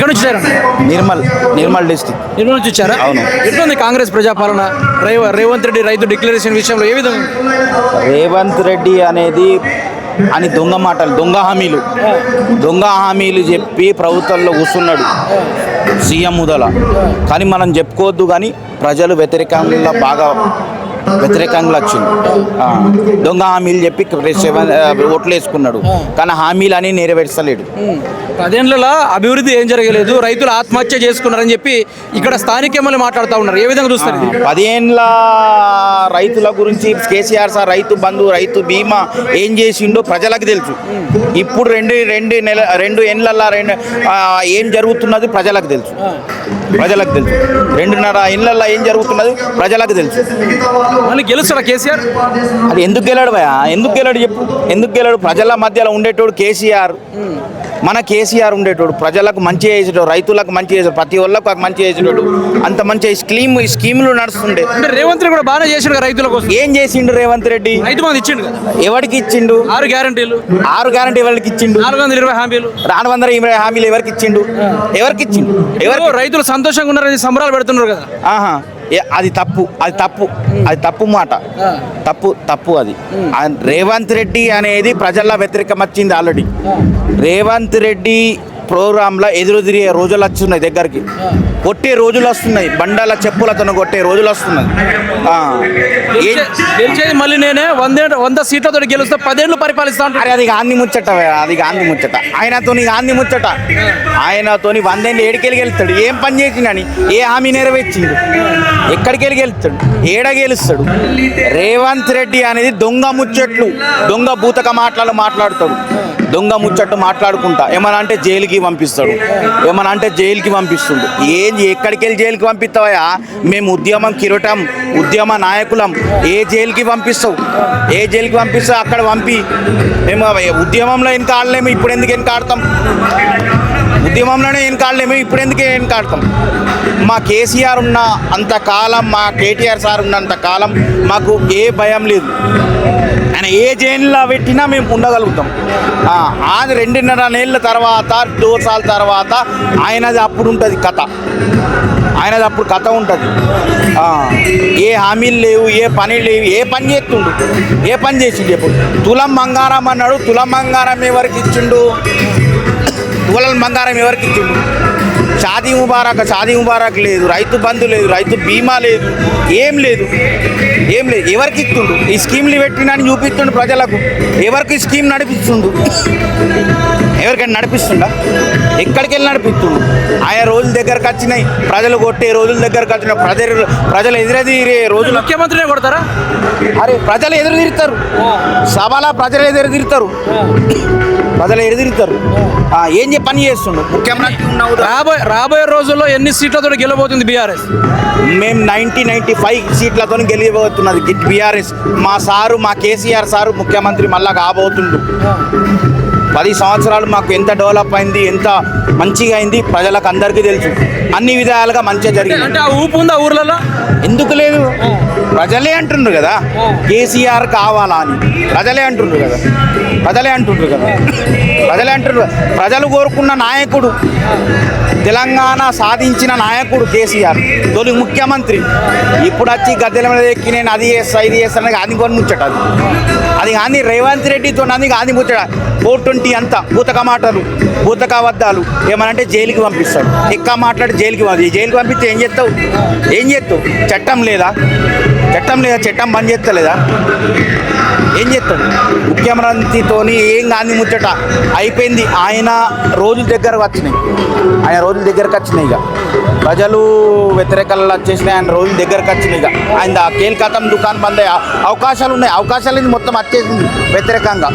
ఎక్కడి నుంచి వచ్చారు? నిర్మల్ డిస్టిక్. నిర్మల్ నుంచి వచ్చారా? అవును. ఎట్లుంది కాంగ్రెస్ ప్రజాపాలన? రేవంత్ రెడ్డి రైతు డిక్లరేషన్ విషయంలో ఏ విధంగా? రేవంత్ రెడ్డి అనేది అని దొంగ మాటలు, దొంగ హామీలు చెప్పి ప్రభుత్వంలో కూర్చున్నాడు సీఎం ముదల. కానీ మనం చెప్పుకోవద్దు, కానీ ప్రజలు వ్యతిరేకంగా వచ్చింది. దొంగ హామీలు చెప్పి ఓట్లు వేసుకున్నాడు, కానీ హామీలు అని నెరవేర్చలేడు. 10 ఏళ్ల అభివృద్ధి ఏం జరగలేదు, రైతులు ఆత్మహత్య చేసుకున్నారని చెప్పి ఇక్కడ స్థానిక ఎమ్మెల్యే మాట్లాడుతూ ఉన్నారు. ఏ విధంగా చూస్తారు? 10 ఏళ్ళ రైతుల గురించి కేసీఆర్ సార్ రైతు బంధు, రైతు బీమా ఏం చేసిండో ప్రజలకు తెలుసు. ఇప్పుడు రెండు ఏళ్ళ ఏం జరుగుతున్నది ప్రజలకు తెలుసు. 2.5 ఏళ్ళ ఏం జరుగుతున్నది ప్రజలకు తెలుసు. మళ్ళీ గెలుస్తాడా కేసీఆర్? అది ఎందుకు గెలాడు భయ? ఎందుకు గెలాడు చెప్పు? ఎందుకు గెలాడు? ప్రజల మధ్యలో ఉండేటోడు కేసీఆర్. మన కేసీఆర్ ఉండేటోడు, ప్రజలకు మంచి చేసేటోడు, రైతులకు మంచి చేసేటోడు, ప్రతి ఒళ్ళకు మంచి చేసేటోడు. అంత మంచి స్కీములు నడుస్తుండే. అంటే రేవంత్ రెడ్డి కూడా బాగా చేసిండు రైతుల కోసం. ఏం చేసిండు రేవంత్ రెడ్డి? రైతు బంధు ఇచ్చిండు కదా. ఎవరికి ఇచ్చిండు? 6 గ్యారంటీలు. 6 గ్యారంటీ ఎవరికి ఇచ్చిండు? 420 హామీలు. 420 హామీలు ఎవరికి ఇచ్చిండు? రైతులు సంతోషంగా ఉన్నారని సంబరాలు పెడుతున్నారు కదా. అది తప్పు మాట. తప్పు అది. రేవంత్ రెడ్డి అనేది ప్రజల్లో వ్యతిరేకం వచ్చింది ఆల్రెడీ. రేవంత్ రెడ్డి ప్రోగ్రాంలో ఎదురు తిరిగే రోజులు వస్తున్నాయి, దగ్గరికి కొట్టే రోజులు వస్తున్నాయి, బండాల చెప్పులతో కొట్టే రోజులు వస్తున్నాయి. గెలిచేది మళ్ళీ నేనే 100 సీట్లతో గెలుస్తా, 10 ఏళ్ళు పరిపాలిస్తాను. అది గాంధీ ముచ్చట. ఆయనతోని 100 ఏళ్ళు ఏడుకెళ్ళి గెలుస్తాడు. ఏం పని చేసిండని, ఏ హామీ నెరవేర్చిండు? ఎక్కడికి వెళ్ళి గెలుస్తాడు? ఏడ గెలుస్తాడు? రేవంత్ రెడ్డి అనేది దొంగ ముచ్చట్లు, దొంగ బూతక మాట్లాడుతాడు. దొంగ ముచ్చట్టు మాట్లాడుకుంటా ఏమన్నా అంటే జైలుకి పంపిస్తాడు, ఏమన్నా అంటే జైలుకి పంపిస్తుండు. ఎక్కడికి వెళ్ళి జైలుకి పంపిస్తావా? మేము ఉద్యమ నాయకులం. ఏ జైలుకి పంపిస్తావు? అక్కడ పంపి మేము ఉద్యమంలో వెనక ఆడలేము, ఇప్పుడు ఎందుకు వెనక ఆడతాం? ఉద్యమంలోనే వెనకాడలేము, ఇప్పుడు ఎందుకు వెనకాడతాం? మా కేసీఆర్ ఉన్న అంతకాలం, మా కేటీఆర్ సార్ ఉన్నంత కాలం మాకు ఏ భయం లేదు. ఆయన ఏ జైల్లో పెట్టినా మేము ఉండగలుగుతాం. అది 2.5 ఏళ్ళ తర్వాత, 2 సార్ల తర్వాత ఆయనది అప్పుడు ఉంటుంది కథ. అప్పుడు కథ ఉంటుంది. ఏ హామీలు లేవు, ఏ పని లేవు. ఏ పని చేస్తుండు? ఏ పని చేసి చెప్పు? తులం బంగారం అన్నాడు. తులం బంగారం ఎవరికి ఇచ్చిండు? షాదీ ముబారక్ లేదు, రైతు బంధు లేదు, రైతు బీమా లేదు, ఏం లేదు. ఎవరికి ఇస్తుండు? ఈ స్కీమ్లు పెట్టినా చూపిస్తుండు ప్రజలకు. ఎవరికి స్కీమ్ నడిపిస్తుండు? ఎవరికైనా నడిపిస్తుండా? ఎక్కడికి వెళ్ళి నడిపిస్తుండు? ఆయా రోజుల దగ్గరకు వచ్చినాయి, ప్రజలు కొట్టే రోజుల దగ్గరకు వచ్చినాయి. ప్రజలు ఎదురెదిరే రోజులు ముఖ్యమంత్రినే కొడతారా? అరే ప్రజలు ఎదురు తిరుగుతారు, సభలో ప్రజలు ఎదురు తిరుగుతారు. ఏం పని చేస్తుండు ముఖ్యమంత్రి? రాబోయే రోజుల్లో ఎన్ని సీట్లతో గెలవబోతుంది బీఆర్ఎస్? మేము 95 సీట్లతో గెలియబోతున్నది బీఆర్ఎస్. మా కేసీఆర్ సారు ముఖ్యమంత్రి మళ్ళా కాబోతుండు. 10 సంవత్సరాలు మాకు ఎంత డెవలప్ అయింది, ఎంత మంచిగా అయింది ప్రజలకు అందరికీ తెలుసు. అన్ని విధాలుగా మంచిగా జరిగింది. అంటే ఆ ఊపు ఉందా ఊర్లలో? ఎందుకు లేదు? ప్రజలే అంటుండ్రు కదా కేసీఆర్ కావాలా అని. ప్రజలే అంటుండ్రు కదా. ప్రజలు కోరుకున్న నాయకుడు, తెలంగాణ సాధించిన నాయకుడు కేసీఆర్, తొలి ముఖ్యమంత్రి. ఇప్పుడు వచ్చి గద్దెల మీద ఎక్కి నేను అది చేస్తాను గాంధీ కొని ముచ్చట. అది గాంధీ రేవంత్ రెడ్డితో గాంధీ ముచ్చట. 420 అంతా భూతక మాటలు, భూతక అబద్ధాలు. ఏమనంటే జైలుకి పంపిస్తాడు. ఎక్క మాట్లాడి జైలుకి పంపిస్తే ఏం చేస్తావు? చట్టం లేదా? చట్టం బంద్ చేస్తలేదా? ఏం చేస్తాడు? ముఖ్యమంత్రితోని ఏం గాంధీ ముచ్చట అయిపోయింది. ఆయన రోజుల దగ్గరకు వచ్చినాయి. ఇక ప్రజలు వ్యతిరేకలు వచ్చేసినాయి. ఆయన రోజుల దగ్గరకు వచ్చినాయి. ఇక ఆయన కేల్కతం దుకాణం బంద్ అయ్యే అవకాశాలు ఉన్నాయి. అవకాశాలు మొత్తం వచ్చేసింది వ్యతిరేకంగా.